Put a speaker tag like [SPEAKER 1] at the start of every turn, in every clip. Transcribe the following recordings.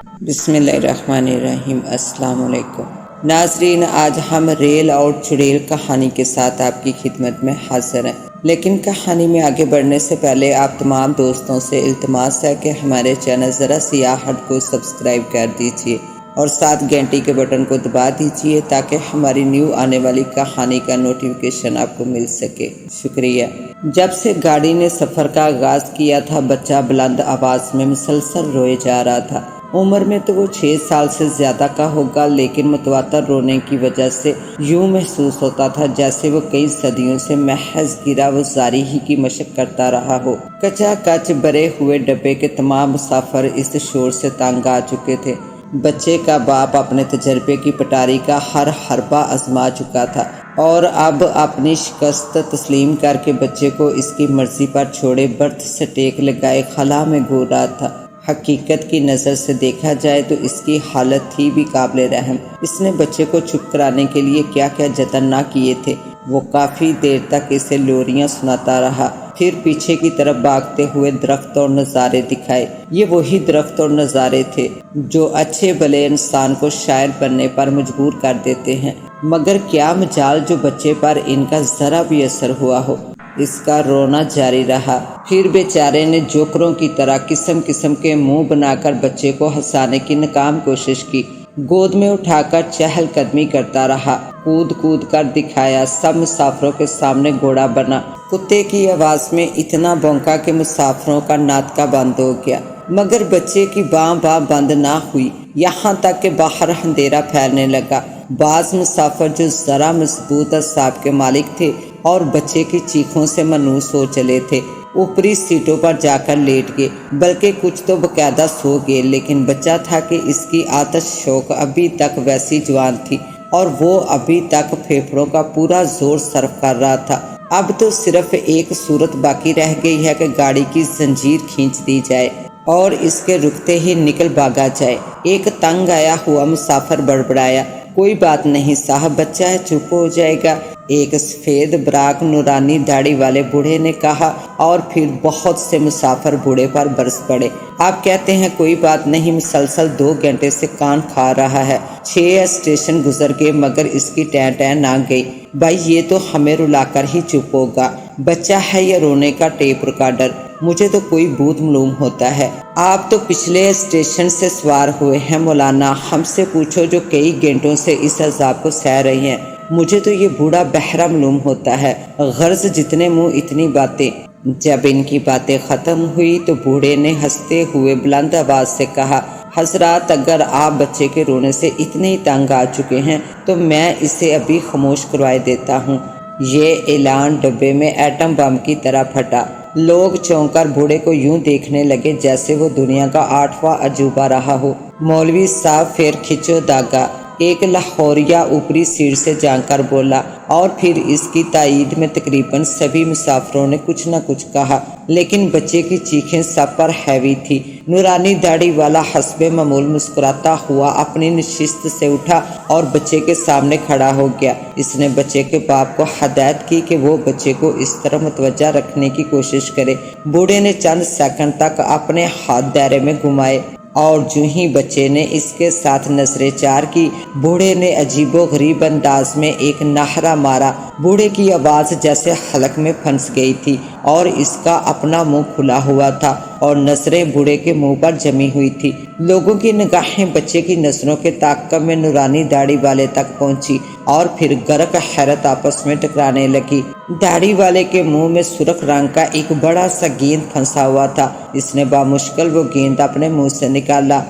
[SPEAKER 1] بسم اللہ الرحمن الرحیم۔ السلام علیکم ناظرین، آج ہم ریل اور چڑیل کہانی کے ساتھ آپ کی خدمت میں حاضر ہیں، لیکن کہانی میں آگے بڑھنے سے پہلے آپ تمام دوستوں سے التماس ہے کہ ہمارے چینل ذرا سیاحت کو سبسکرائب کر دیجیے اور ساتھ گھنٹی کے بٹن کو دبا دیجیے تاکہ ہماری نیو آنے والی کہانی کا نوٹیفیکیشن آپ کو مل سکے۔ شکریہ۔ جب سے گاڑی نے سفر کا آغاز کیا تھا، بچہ بلند آواز میں مسلسل روئے جا رہا تھا۔ عمر میں تو وہ 6 سال سے زیادہ کا ہوگا، لیکن متواتر رونے کی وجہ سے یوں محسوس ہوتا تھا جیسے وہ کئی صدیوں سے محض گرا و زاری ہی کی مشق کرتا رہا ہو۔ کچا کچ بھرے ہوئے ڈبے کے تمام مسافر اس شور سے تنگ آ چکے تھے۔ بچے کا باپ اپنے تجربے کی پٹاری کا ہر حربہ آزما چکا تھا اور اب اپنی شکست تسلیم کر کے بچے کو اس کی مرضی پر چھوڑے برتھ سے ٹیک لگائے خلا میں گھور رہا تھا۔ حقیقت کی نظر سے دیکھا جائے تو اس کی حالت تھی بھی قابل رحم۔ اس نے بچے کو چپ کرانے کے لیے کیا کیا جتن نہ کیے تھے۔ وہ کافی دیر تک اسے لوریاں سناتا رہا، پھر پیچھے کی طرف بھاگتے ہوئے درخت اور نظارے دکھائے۔ یہ وہی درخت اور نظارے تھے جو اچھے بھلے انسان کو شاعر بننے پر مجبور کر دیتے ہیں، مگر کیا مجال جو بچے پر ان کا ذرا بھی اثر ہوا ہو۔ اس کا رونا جاری رہا۔ پھر بیچارے نے جوکروں کی طرح قسم قسم کے منہ بنا کر بچے کو ہنسانے کی ناکام کوشش کی۔ گود میں اٹھا کر چہل قدمی کرتا رہا، کود کود کر دکھایا، سب مسافروں کے سامنے گھوڑا بنا۔ کتے کی آواز میں اتنا بونکا کہ مسافروں کا ناطقہ بند ہو گیا، مگر بچے کی باں بند نہ ہوئی، یہاں تک کہ باہر اندھیرا پھیلنے لگا۔ بعض مسافر جو ذرا مضبوط اعصاب کے مالک تھے اور بچے کی چیخوں سے مانوس ہو چلے تھے، اوپری سیٹوں پر جا کر لیٹ گئے، بلکہ کچھ تو باقاعدہ سو گئے۔ لیکن بچہ تھا کہ اس کی آتش شوق ابھی تک ویسی جوان تھی اور وہ ابھی تک پھیپھڑوں کا پورا زور صرف کر رہا تھا۔ اب تو صرف ایک صورت باقی رہ گئی ہے کہ گاڑی کی زنجیر کھینچ دی جائے اور اس کے رکتے ہی نکل بھاگا جائے۔ ایک تنگ آیا ہوا مسافر بڑبڑایا، کوئی بات نہیں صاحب، بچہ ہے، چپ ہو جائے گا۔ ایک سفید براق نورانی داڑھی والے بوڑھے نے کہا اور پھر بہت سے مسافر بوڑھے پر برس پڑے۔ آپ کہتے ہیں کوئی بات نہیں، مسلسل 2 گھنٹے سے کان کھا رہا ہے، 6 اسٹیشن گزر گئے مگر اس کی ٹین ٹین نہ گئی۔ بھائی یہ تو ہمیں رلا کر ہی چپ ہوگا، بچہ ہے یا رونے کا ٹیپ ریکارڈر؟ مجھے تو کوئی بھوت معلوم ہوتا ہے۔ آپ تو پچھلے اسٹیشن سے سوار ہوئے ہیں مولانا، ہم سے پوچھو جو کئی گھنٹوں سے اس عذاب کو سہ رہے ہیں۔ مجھے تو یہ بوڑھا بہرا معلوم ہوتا ہے، غرض جتنے منہ اتنی باتیں۔ جب ان کی باتیں ختم ہوئی تو بوڑھے نے ہنستے ہوئے بلند آواز سے کہا، حضرات اگر آپ بچے کے رونے سے اتنے ہی تنگ آ چکے ہیں تو میں اسے ابھی خاموش کروائے دیتا ہوں۔ یہ اعلان ڈبے میں ایٹم بم کی طرح پھٹا۔ لوگ چونک کر بوڑھے کو یوں دیکھنے لگے جیسے وہ دنیا کا 8واں عجوبہ رہا ہو۔ مولوی صاحب پھر کھچو داغا، ایک لاہوریہ اوپری سیٹ سے جان کر بولا، اور پھر اس کی تائید میں تقریباً سبھی مسافروں نے کچھ نہ کچھ کہا، لیکن بچے کی چیخیں سب پر ہیوی تھی۔ نورانی داڑھی والا حسب معمول مسکراتا ہوا اپنی نشست سے اٹھا اور بچے کے سامنے کھڑا ہو گیا۔ اس نے بچے کے باپ کو ہدایت کی کہ وہ بچے کو اس طرح متوجہ رکھنے کی کوشش کرے۔ بوڑھے نے چند سیکنڈ تک اپنے ہاتھ دائرے میں گھمائے اور جو ہی بچے نے اس کے ساتھ نظریں چار کی، بوڑھے نے عجیب و غریب انداز میں ایک نعرہ مارا۔ بوڑھے کی آواز جیسے حلق میں پھنس گئی تھی اور اس کا اپنا منہ کھلا ہوا تھا اور نظریں بوڑھے کے منہ پر جمی ہوئی تھی۔ لوگوں کی نگاہیں بچے کی نظروں کے تعاقب میں نورانی داڑھی والے تک پہنچی اور پھر غرق حیرت آپس میں ٹکرانے لگی۔ داڑھی والے کے منہ میں سرخ رنگ کا ایک بڑا سا گیند پھنسا ہوا تھا۔ اس نے بامشکل وہ گیند اپنے منہ سے نکالا۔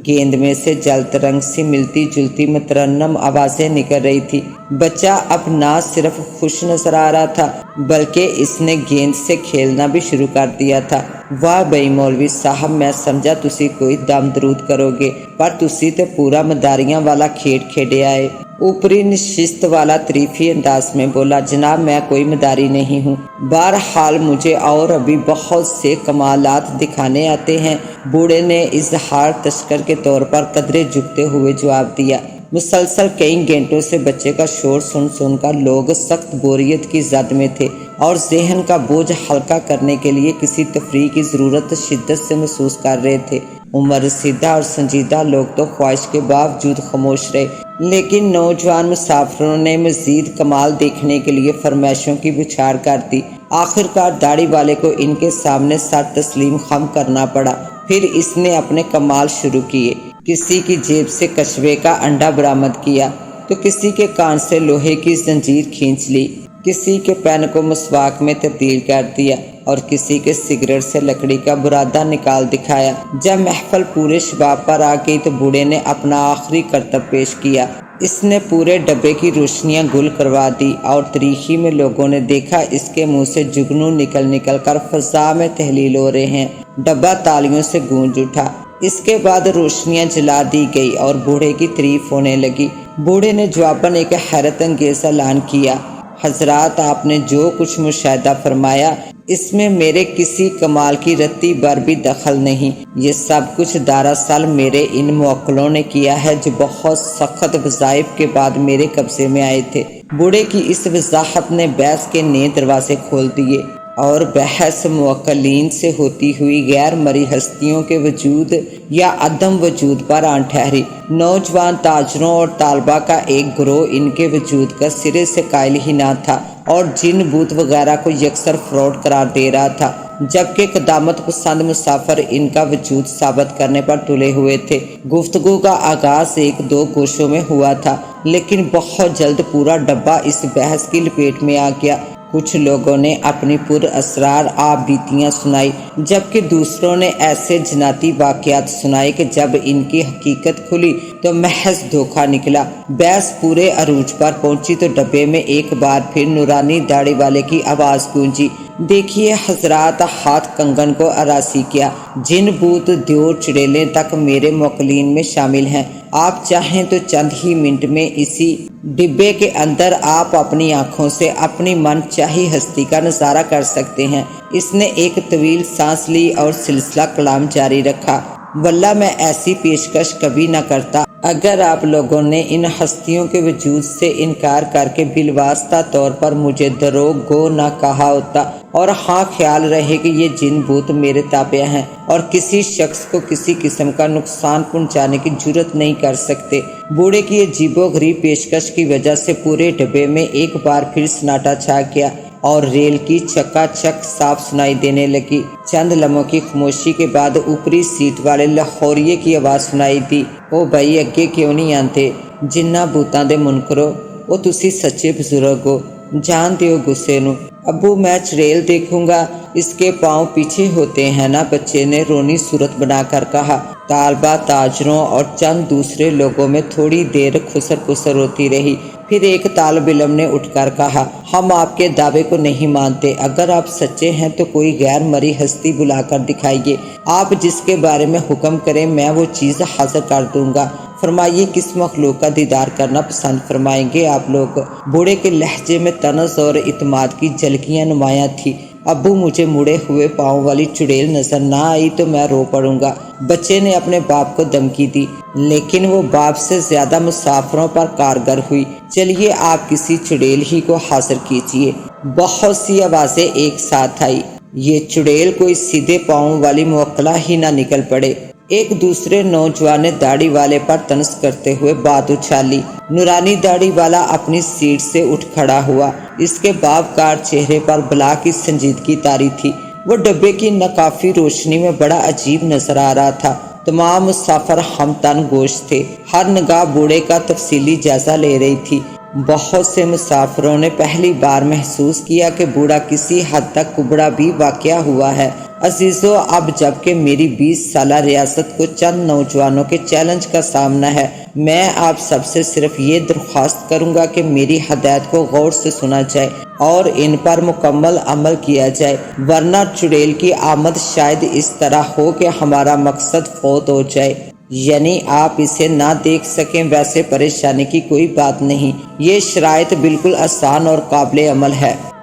[SPEAKER 1] گیند میں سے جلت رنگ سی ملتی جلتی مترنم آوازیں نکل رہی تھی۔ بچہ اب نہ صرف خوش نظر آ رہا تھا بلکہ اس نے گیند سے کھیلنا بھی شروع کر دیا تھا۔ واہ بھئی مولوی صاحب، میں سمجھا تسی کوئی دم درود کرو گے، پر تسی تے پورا مداریاں والا کھیڈ کھیڈے آئے۔ اوپری نشست والا طریفی انداز میں بولا، جناب میں کوئی مداری نہیں ہوں، بہرحال مجھے اور ابھی بہت سے کمالات دکھانے آتے ہیں۔ بوڑھے نے اظہار تشکر کے طور پر قدرے جھکتے ہوئے جواب دیا۔ مسلسل کئی گھنٹوں سے بچے کا شور سن کر لوگ سخت بوریت کی زد میں تھے۔ اور ذہن کا بوجھ ہلکا کرنے کے لیے کسی تفریح کی ضرورت شدت سے محسوس کر رہے تھے۔ عمر رسیدہ اور سنجیدہ لوگ تو خواہش کے باوجود خاموش رہے، لیکن نوجوان مسافروں نے مزید کمال دیکھنے کے لیے فرمائشوں کی بچھاڑ کر دی۔ آخر کار داڑھی والے کو ان کے سامنے سر تسلیم خم کرنا پڑا۔ پھر اس نے اپنے کمال شروع کیے۔ کسی کی جیب سے کچھوے کا انڈا برآمد کیا تو کسی کے کان سے لوہے کی زنجیر کھینچ لی، کسی کے پین کو مسواک میں تبدیل کر دیا اور کسی کے سگریٹ سے لکڑی کا برادہ نکال دکھایا۔ جب محفل پورے شباب پر آ گئی تو بوڑھے نے اپنا آخری کرتب پیش کیا۔ اس نے پورے ڈبے کی روشنیاں گل کروا دی اور تاریکی میں لوگوں نے دیکھا اس کے منہ سے جگنو نکل نکل کر فضا میں تحلیل ہو رہے ہیں۔ ڈبہ تالیوں سے گونج اٹھا۔ اس کے بعد روشنیاں جلا دی گئی اور بوڑھے کی تعریف ہونے لگی۔ بوڑھے نے جواباً ایک حیرت انگیز اعلان کیا، حضرات آپ نے جو کچھ مشاہدہ فرمایا اس میں میرے کسی کمال کی رتی بھر بھی دخل نہیں۔ یہ سب کچھ دراصل میرے ان موکلوں نے کیا ہے جو بہت سخت وظائف کے بعد میرے قبضے میں آئے تھے۔ بوڑھے کی اس وضاحت نے بحث کے نئے دروازے کھول دیے اور بحث موکلین سے ہوتی ہوئی غیر مرئی ہستیوں کے وجود یا عدم وجود پر آن ٹھہری۔ نوجوان تاجروں اور طالبہ کا ایک گروہ ان کے وجود کا سرے سے قائل ہی نہ تھا اور جن بوت وغیرہ کو یکسر فراڈ قرار دے رہا تھا، جبکہ قدامت پسند مسافر ان کا وجود ثابت کرنے پر تلے ہوئے تھے۔ گفتگو کا آغاز ایک دو گوشوں میں ہوا تھا، لیکن بہت جلد پورا ڈبہ اس بحث کی لپیٹ میں آ گیا۔ کچھ لوگوں نے اپنی پر اسرار آپ بیتیاں سنائی، جبکہ دوسروں نے ایسے جناتی واقعات سنائے کہ جب ان کی حقیقت کھلی تو محض دھوکہ نکلا۔ بحث پورے عروج پر پہنچی تو ڈبے میں ایک بار پھر نورانی داڑھی والے کی آواز گونجی، دیکھیے حضرات، ہاتھ کنگن کو اراسی کیا، جن بوت دیو چڑیلیں تک میرے موکلین میں شامل ہیں۔ آپ چاہیں تو چند ہی منٹ میں اسی ڈبے کے اندر آپ اپنی آنکھوں سے اپنی من چاہی ہستی کا نظارہ کر سکتے ہیں۔ اس نے ایک طویل سانس لی اور سلسلہ کلام جاری رکھا، واللہ میں ایسی پیشکش کبھی نہ کرتا اگر آپ لوگوں نے ان ہستیوں کے وجود سے انکار کر کے بالواسطہ طور پر مجھے دروغ گو نہ کہا ہوتا۔ اور ہاں، خیال رہے کہ یہ جن بوت میرے تابع ہیں اور کسی شخص کو کسی قسم کا نقصان پہنچانے کی جرت نہیں کر سکتے۔ بوڑھے کی عجیب و غریب پیشکش کی وجہ سے پورے ڈبے میں ایک بار پھر سناٹا چھا گیا اور ریل کی چکا چک صاف سنائی دینے لگی۔ چند لمحوں کی خاموشی کے بعد اوپری سیٹ والے لاہوریے کی آواز سنائی دی، او بھائی اگے کیوں نہیں آتے؟ جنہ بوتاں دے منکرو، او تسی سچے بزرگ ہو، جان دیو غصے نو۔ ابو میں چڑیل دیکھوں گا، اس کے پاؤں پیچھے ہوتے ہیں نا، بچے نے رونی صورت بنا کر کہا۔ طالبہ، تاجروں اور چند دوسرے لوگوں میں تھوڑی دیر خسر پسر ہوتی رہی، پھر ایک طالب علم نے اٹھ کر کہا، ہم آپ کے دعوے کو نہیں مانتے، اگر آپ سچے ہیں تو کوئی غیر مرئی ہستی بلا کر دکھائیے، آپ جس کے بارے میں حکم کریں میں وہ چیز حاضر کر دوں گا۔ فرمائیے کس مخلوق کا دیدار کرنا پسند فرمائیں گے آپ لوگ؟ بوڑھے کے لہجے میں طنز اور اعتماد کی جھلکیاں نمایاں تھی۔ ابو مجھے مڑے ہوئے پاؤں والی چڑیل نظر نہ آئی تو میں رو پڑوں گا، بچے نے اپنے باپ کو دھمکی دی، لیکن وہ باپ سے زیادہ مسافروں پر کارگر ہوئی۔ چلیے آپ کسی چڑیل ہی کو حاضر کیجیے۔ بہت سی آوازیں ایک ساتھ آئی، یہ چڑیل کوئی سیدھے پاؤں والی موکلہ ہی نہ نکل پڑے۔ ایک دوسرے نوجوان نے داڑھی والے پر طنز کرتے ہوئے بات اچھالی۔ نورانی داڑھی والا اپنی سیٹ سے اٹھ کھڑا ہوا، اس کے باوقار چہرے پر بلا کی سنجیدگی طاری تھی۔ وہ ڈبے کی ناکافی روشنی میں بڑا عجیب نظر آ رہا تھا۔ تمام مسافر ہم تن گوش تھے، ہر نگاہ بوڑھے کا تفصیلی جائزہ لے رہی تھی۔ بہت سے مسافروں نے پہلی بار محسوس کیا کہ بوڑھا کسی حد تک کبڑا بھی واقع ہوا ہے۔ عزیزو، اب جبکہ میری 20 سالہ ریاست کو چند نوجوانوں کے چیلنج کا سامنا ہے، میں آپ سب سے صرف یہ درخواست کروں گا کہ میری ہدایت کو غور سے سنا جائے اور ان پر مکمل عمل کیا جائے، ورنہ چڑیل کی آمد شاید اس طرح ہو کہ ہمارا مقصد فوت ہو جائے۔ یعنی آپ اسے نہ دیکھ سکیں، ویسے پریشانی کی کوئی بات نہیں، یہ شرائط بالکل آسان اور قابل عمل ہے۔